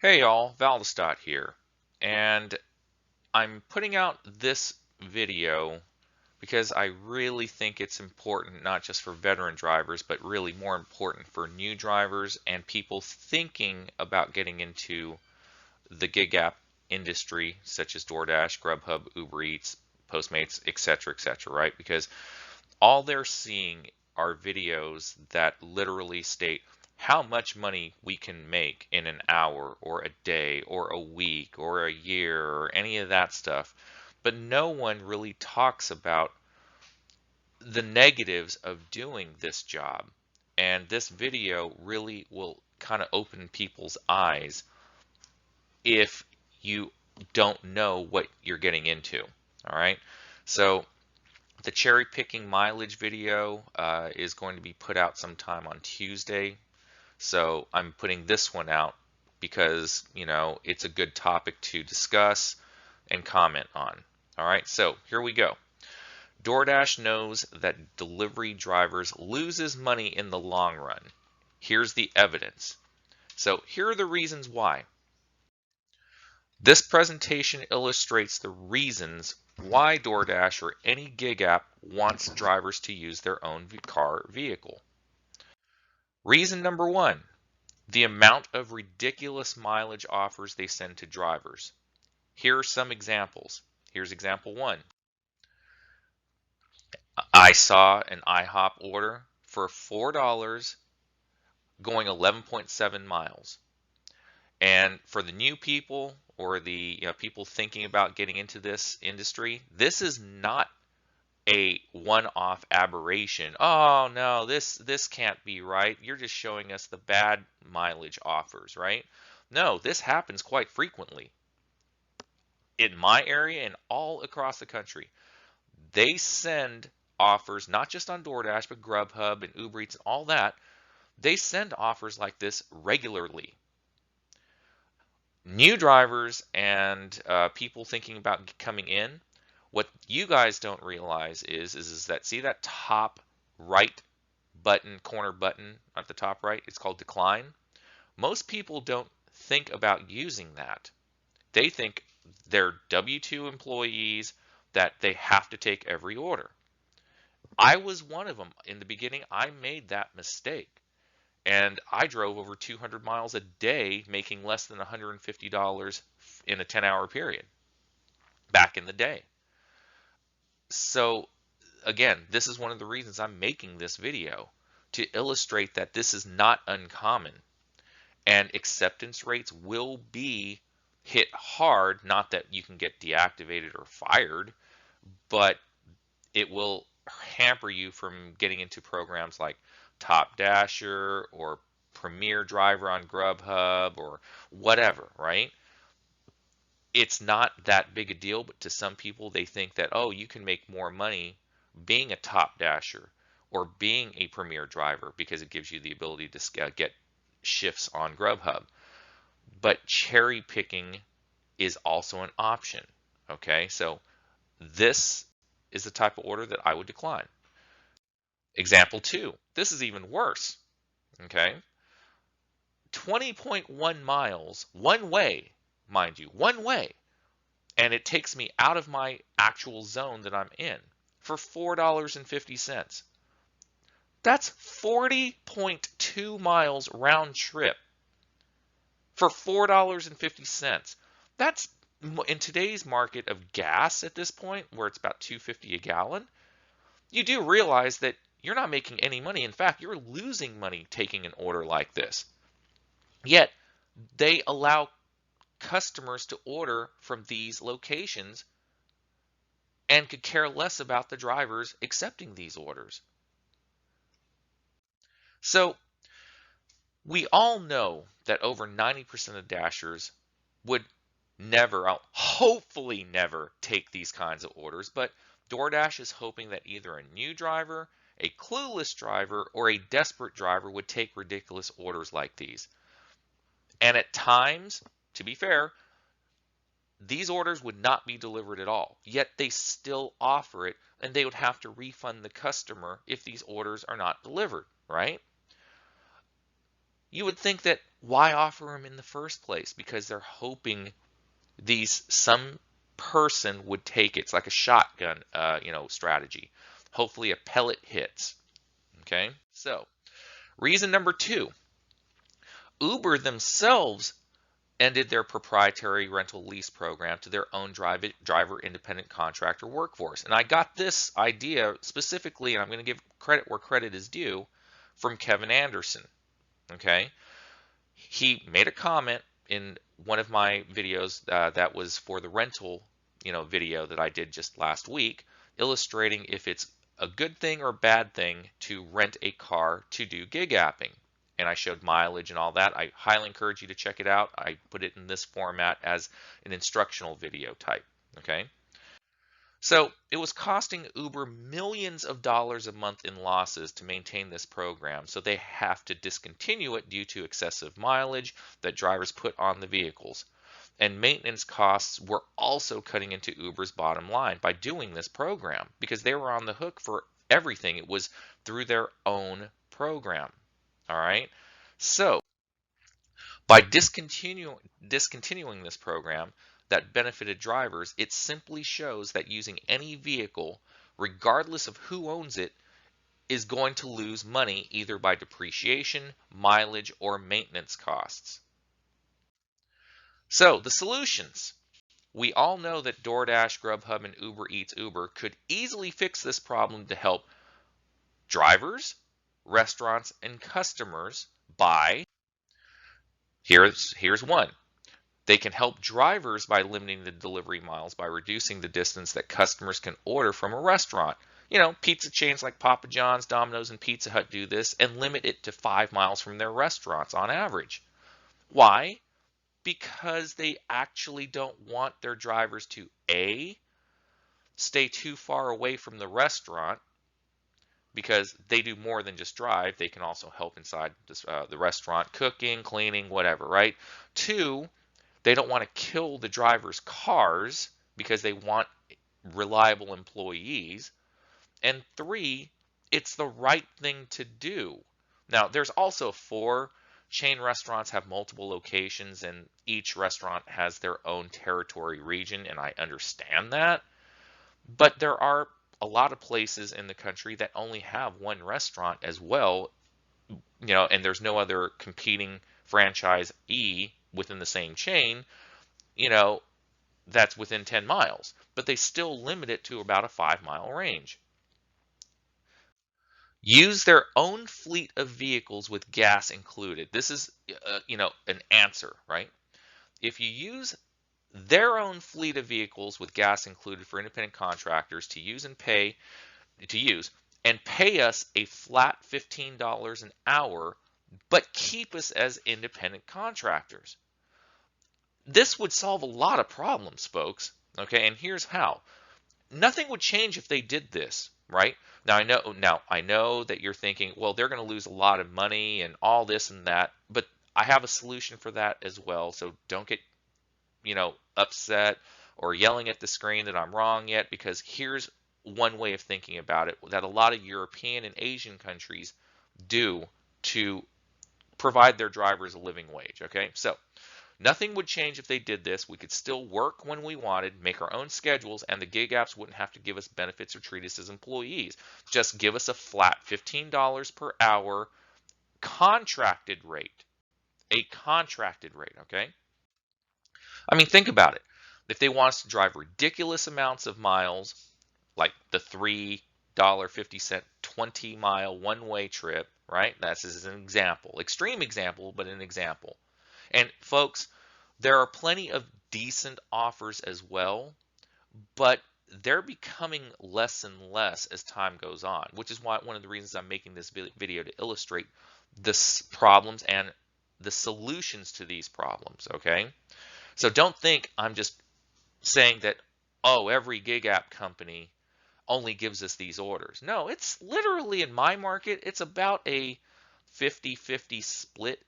Hey y'all, Valdestot here, and I'm putting out this video because I really think it's important not just for veteran drivers, but really more important for new drivers and people thinking about getting into the gig app industry, such as DoorDash, Grubhub, Uber Eats, Postmates, etc., right? Because all they're seeing are videos that literally state how much money we can make in an hour or a day or a week or a year or any of that stuff. But no one really talks about the negatives of doing this job. And this video really will kind of open people's eyes if you don't know what you're getting into. All right. So the cherry picking mileage video is going to be put out sometime on Tuesday. So I'm putting this one out because, it's a good topic to discuss and comment on. All right, so here we go. DoorDash knows that delivery drivers loses money in the long run. Here's the evidence. So here are the reasons why. This presentation illustrates the reasons why DoorDash or any gig app wants drivers to use their own car vehicle. Reason number one, the amount of ridiculous mileage offers they send to drivers. Here are some examples. Here's example one. I saw an IHOP order for $4 going 11.7 miles. And for the new people or the people thinking about getting into this industry, this is not a one-off aberration. Oh no, this can't be right. You're just showing us the bad mileage offers, right? No, this happens quite frequently in my area and all across the country. They send offers not just on DoorDash, but Grubhub and Uber Eats and all that. They send offers like this regularly. New drivers and people thinking about coming in, what you guys don't realize is that, see that top right button, corner button at the top right? It's called decline. Most people don't think about using that. They think they're W-2 employees that they have to take every order. I was one of them. In the beginning, I made that mistake. And I drove over 200 miles a day, making less than $150 in a 10-hour period back in the day. So again, this is one of the reasons I'm making this video, to illustrate that this is not uncommon and acceptance rates will be hit hard. Not that you can get deactivated or fired, but it will hamper you from getting into programs like Top Dasher or Premier Driver on Grubhub or whatever, right? It's not that big a deal, but to some people, they think that, oh, you can make more money being a Top Dasher or being a Premier Driver because it gives you the ability to get shifts on Grubhub. But cherry picking is also an option. Okay, so this is the type of order that I would decline. Example two, this is even worse. Okay, 20.1 miles one way, mind you, one way, and it takes me out of my actual zone that I'm in for $4.50. That's 40.2 miles round trip for $4.50. That's, in today's market of gas at this point, where it's about $2.50 a gallon, you do realize that you're not making any money. In fact, you're losing money taking an order like this. Yet they allow customers to order from these locations and could care less about the drivers accepting these orders. So we all know that over 90% of dashers would never, hopefully never, take these kinds of orders, but DoorDash is hoping that either a new driver, a clueless driver, or a desperate driver would take ridiculous orders like these. And at times, to be fair, these orders would not be delivered at all, yet they still offer it, and they would have to refund the customer if these orders are not delivered, right? You would think that why offer them in the first place? Because they're hoping some person would take it. It's like a shotgun, strategy. Hopefully a pellet hits. Okay. So reason number two, Uber themselves ended their proprietary rental lease program to their own driver independent contractor workforce. And I got this idea specifically, and I'm going to give credit where credit is due, from Kevin Anderson. Okay. He made a comment in one of my videos that was for the rental, video that I did just last week, illustrating if it's a good thing or bad thing to rent a car to do gig apping. And I showed mileage and all that. I highly encourage you to check it out. I put it in this format as an instructional video type. Okay. So it was costing Uber millions of dollars a month in losses to maintain this program, so they have to discontinue it due to excessive mileage that drivers put on the vehicles. And maintenance costs were also cutting into Uber's bottom line by doing this program because they were on the hook for everything. It was through their own program. All right. So by discontinuing this program that benefited drivers, it simply shows that using any vehicle, regardless of who owns it, is going to lose money either by depreciation, mileage, or maintenance costs. So the solutions. We all know that DoorDash, Grubhub, and Uber Eats Uber could easily fix this problem to help drivers, restaurants, and customers by, here's one. They can help drivers by limiting the delivery miles by reducing the distance that customers can order from a restaurant. Pizza chains like Papa John's, Domino's, and Pizza Hut do this and limit it to 5 miles from their restaurants on average. Why? Because they actually don't want their drivers to A, stay too far away from the restaurant, because they do more than just drive. They can also help inside the restaurant, cooking, cleaning, whatever, right? Two, they don't want to kill the drivers' cars because they want reliable employees. And three, it's the right thing to do. Now, there's also four. Chain restaurants have multiple locations, and each restaurant has their own territory region, and I understand that. But there are a lot of places in the country that only have one restaurant as well, and there's no other competing franchisee within the same chain, that's within 10 miles, but they still limit it to about a 5-mile range. Use their own fleet of vehicles with gas included. This is, an answer, right? If you use their own fleet of vehicles with gas included for independent contractors to use and pay us a flat $15 an hour, but keep us as independent contractors. This would solve a lot of problems, folks. Okay, and here's how. Nothing would change if they did this, right? Now I know that you're thinking, well, they're going to lose a lot of money and all this and that, but I have a solution for that as well. So don't get, upset or yelling at the screen that I'm wrong yet, because here's one way of thinking about it that a lot of European and Asian countries do to provide their drivers a living wage. Okay, so nothing would change if they did this. We could still work when we wanted, make our own schedules, and the gig apps wouldn't have to give us benefits or treat us as employees. Just give us a flat $15 per hour contracted rate. A contracted rate, okay? I mean, think about it. If they want us to drive ridiculous amounts of miles, like the $3.50 20-mile one-way trip, right? That's as an example. Extreme example, but an example. And folks, there are plenty of decent offers as well, but they're becoming less and less as time goes on, which is why one of the reasons I'm making this video to illustrate the problems and the solutions to these problems, okay? So don't think I'm just saying that, oh, every gig app company only gives us these orders. No, it's literally, in my market, it's about a 50-50 split.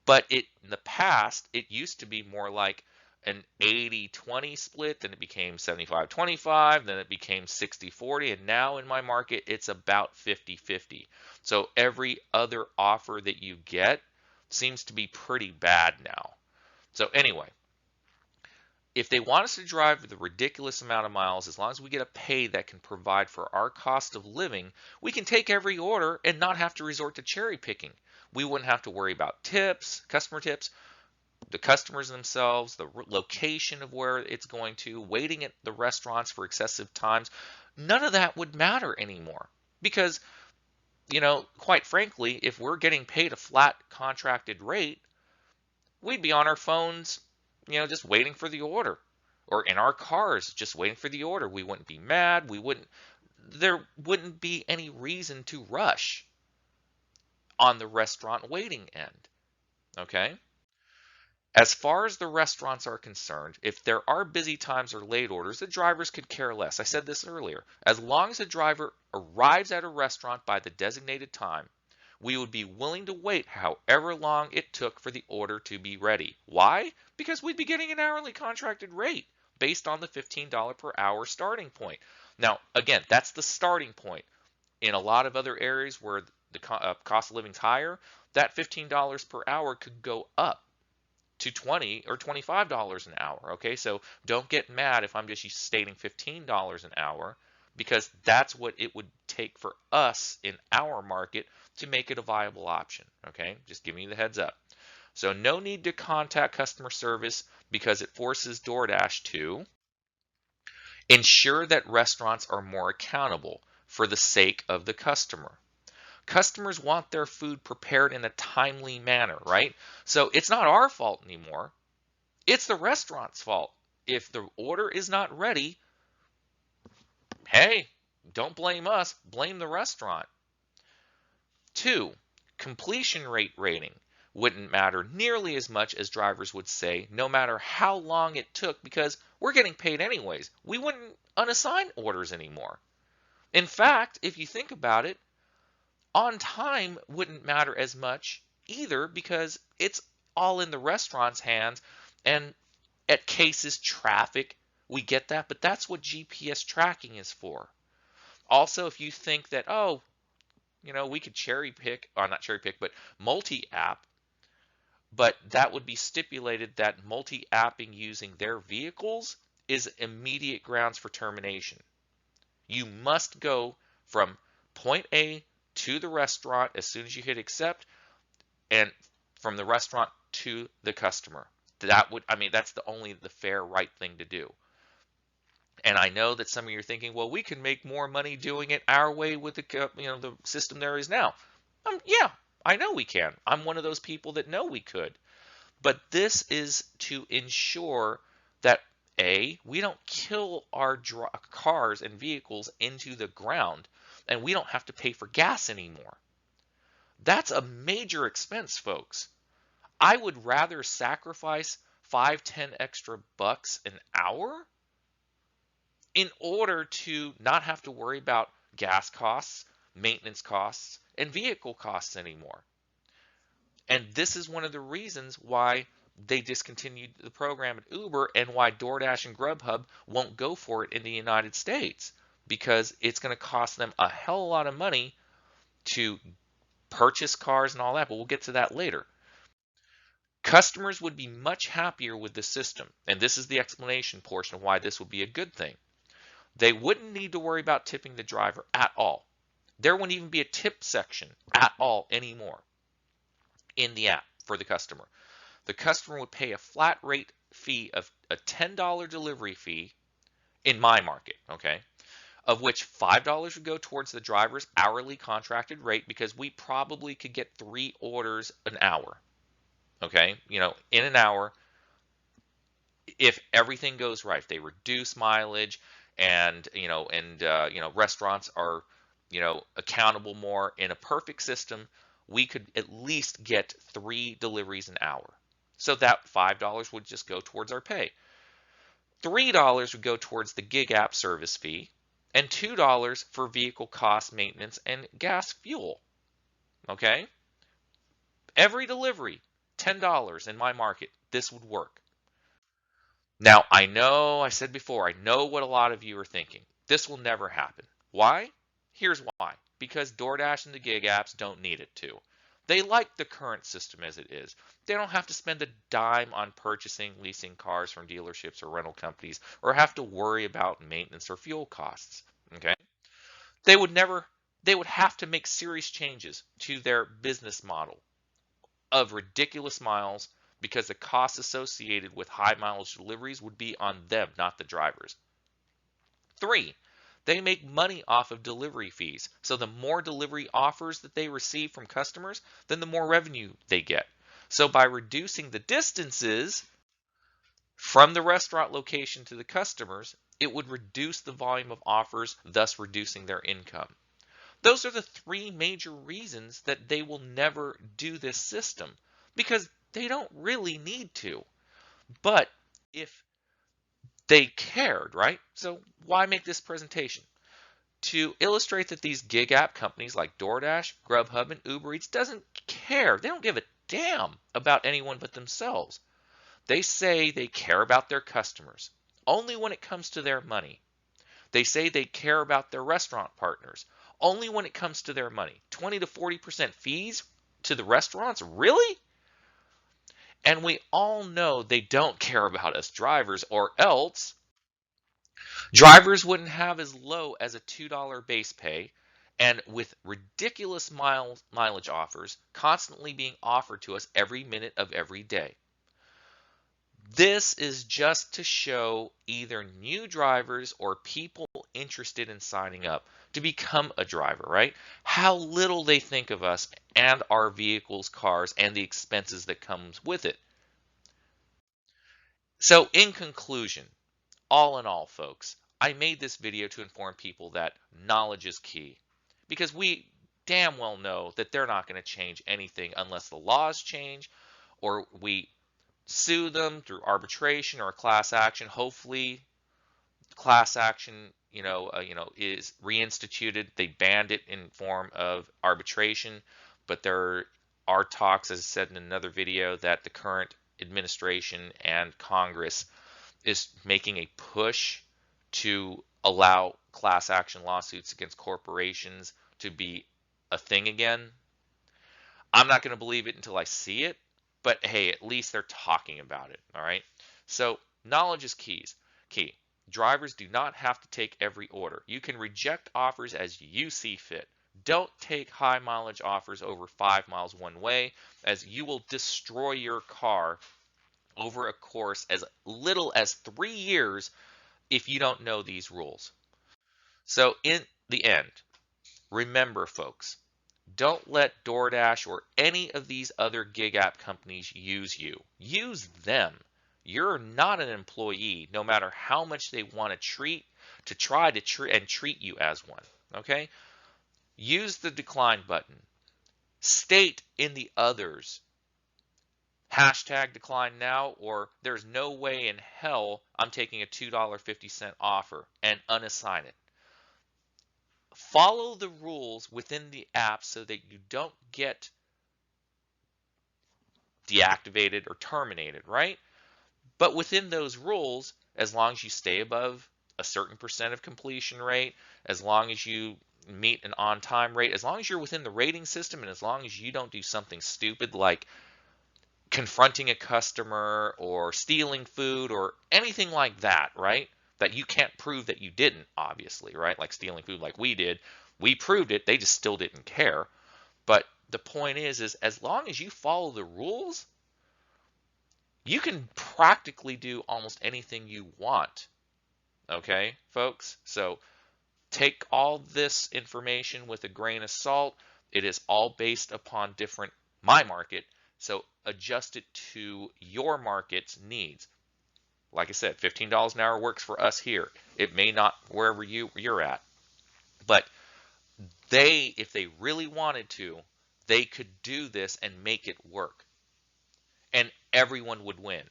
But in the past, it used to be more like an 80-20 split, then it became 75-25, then it became 60-40, and now in my market it's about 50-50. So every other offer that you get seems to be pretty bad now. So anyway, if they want us to drive the ridiculous amount of miles, as long as we get a pay that can provide for our cost of living, we can take every order and not have to resort to cherry picking. We wouldn't have to worry about tips, customer tips, the customers themselves, the location of where it's going to, waiting at the restaurants for excessive times. None of that would matter anymore because, quite frankly, if we're getting paid a flat contracted rate, we'd be on our phones, just waiting for the order, or in our cars just waiting for the order. We wouldn't be mad. There wouldn't be any reason to rush on the restaurant waiting end. Okay? As far as the restaurants are concerned, if there are busy times or late orders, the drivers could care less. I said this earlier. As long as a driver arrives at a restaurant by the designated time, we would be willing to wait however long it took for the order to be ready. Why? Because we'd be getting an hourly contracted rate based on the $15 per hour starting point. Now, again, that's the starting point. In a lot of other areas where the cost of living is higher, that $15 per hour could go up to $20 or $25 an hour. Okay, so don't get mad if I'm just stating $15 an hour, because that's what it would take for us in our market to make it a viable option. Okay, just giving you the heads up. So no need to contact customer service because it forces DoorDash to ensure that restaurants are more accountable for the sake of the customer. Customers want their food prepared in a timely manner, right? So it's not our fault anymore. It's the restaurant's fault. If the order is not ready, hey, don't blame us, blame the restaurant. 2, completion rate rating wouldn't matter nearly as much as drivers would say, no matter how long it took, because we're getting paid anyways. We wouldn't unassign orders anymore. In fact, if you think about it, on time wouldn't matter as much either, because it's all in the restaurant's hands, and at cases, traffic, we get that, but that's what GPS tracking is for. Also, if you think that, we could cherry pick, or not cherry pick, but multi-app, but that would be stipulated that multi-apping using their vehicles is immediate grounds for termination. You must go from point A to the restaurant as soon as you hit accept, and from the restaurant to the customer. That's the fair, right thing to do. And I know that some of you are thinking, well, we can make more money doing it our way with the system there is now. Yeah, I know we can. I'm one of those people that know we could. But this is to ensure that we don't kill our cars and vehicles into the ground, and we don't have to pay for gas anymore. That's a major expense, folks. I would rather sacrifice 5-10 extra bucks an hour in order to not have to worry about gas costs, maintenance costs, and vehicle costs anymore. And this is one of the reasons why they discontinued the program at Uber, and why DoorDash and Grubhub won't go for it in the United States, because it's going to cost them a hell of a lot of money to purchase cars and all that, but we'll get to that later. Customers would be much happier with the system, and this is the explanation portion of why this would be a good thing. They wouldn't need to worry about tipping the driver at all. There wouldn't even be a tip section at all anymore in the app for the customer. The customer would pay a flat rate fee of a $10 delivery fee in my market, okay, of which $5 would go towards the driver's hourly contracted rate, because we probably could get 3 orders an hour, okay, in an hour, if everything goes right. If they reduce mileage, and restaurants are accountable more, in a perfect system, we could at least get 3 deliveries an hour. So that $5 would just go towards our pay. $3 would go towards the gig app service fee, and $2 for vehicle cost, maintenance, and gas fuel. Okay? Every delivery, $10 in my market, this would work. Now, I know I said before, I know what a lot of you are thinking. This will never happen. Why? Here's why. Because DoorDash and the gig apps don't need it to. They like the current system as it is. They don't have to spend a dime on purchasing, leasing cars from dealerships or rental companies, or have to worry about maintenance or fuel costs. Okay? They would never, they would have to make serious changes to their business model of ridiculous miles because the costs associated with high mileage deliveries would be on them, not the drivers. 3, they make money off of delivery fees. So the more delivery offers that they receive from customers, then the more revenue they get. So by reducing the distances from the restaurant location to the customers, it would reduce the volume of offers, thus reducing their income. Those are the 3 major reasons that they will never do this system, because they don't really need to. But if they cared, right? So why make this presentation? To illustrate that these gig app companies like DoorDash, Grubhub, and Uber Eats doesn't care. They don't give a damn about anyone but themselves. They say they care about their customers only when it comes to their money. They say they care about their restaurant partners only when it comes to their money. 20 to 40% fees to the restaurants? Really? And we all know they don't care about us drivers, or else drivers wouldn't have as low as a $2 base pay, and with ridiculous mileage offers constantly being offered to us every minute of every day. This is just to show either new drivers or people interested in signing up to become a driver, right? How little they think of us and our vehicles, cars, and the expenses that comes with it. So in conclusion, all in all, folks, I made this video to inform people that knowledge is key, because we damn well know that they're not going to change anything unless the laws change or we sue them through arbitration or a class action. Hopefully, class action, is reinstituted. They banned it in form of arbitration, but there are talks, as I said in another video, that the current administration and Congress is making a push to allow class action lawsuits against corporations to be a thing again. I'm not going to believe it until I see it, but hey, at least they're talking about it, all right? So knowledge is key. Drivers do not have to take every order. You can reject offers as you see fit. Don't take high mileage offers over 5 miles one way, as you will destroy your car over a course as little as 3 years if you don't know these rules. So in the end, remember, folks, don't let DoorDash or any of these other gig app companies use you. Use them. You're not an employee, no matter how much they want to try to treat you as one. Okay? Use the decline button. State in the others hashtag decline now, or there's no way in hell I'm taking a $2.50 offer, and unassign it. Follow the rules within the app so that you don't get deactivated or terminated, right? But within those rules, as long as you stay above a certain percent of completion rate, as long as you meet an on-time rate, as long as you're within the rating system, and as long as you don't do something stupid like confronting a customer or stealing food or anything like that, right? That you can't prove that you didn't, obviously, right? Like stealing food like we did. We proved it, they just still didn't care. But the point is as long as you follow the rules, you can practically do almost anything you want. Okay, folks? So take all this information with a grain of salt. It is all based upon my market. So adjust it to your market's needs. Like I said, $15 an hour works for us here. It may not wherever you're at. But if they really wanted to, they could do this and make it work. And everyone would win.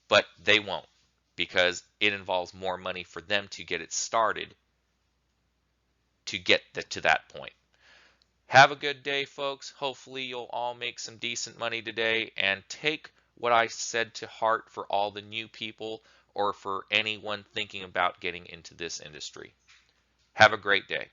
But they won't, because it involves more money for them to get it started to get to that point. Have a good day, folks. Hopefully you'll all make some decent money today and take what I said to heart for all the new people or for anyone thinking about getting into this industry. Have a great day.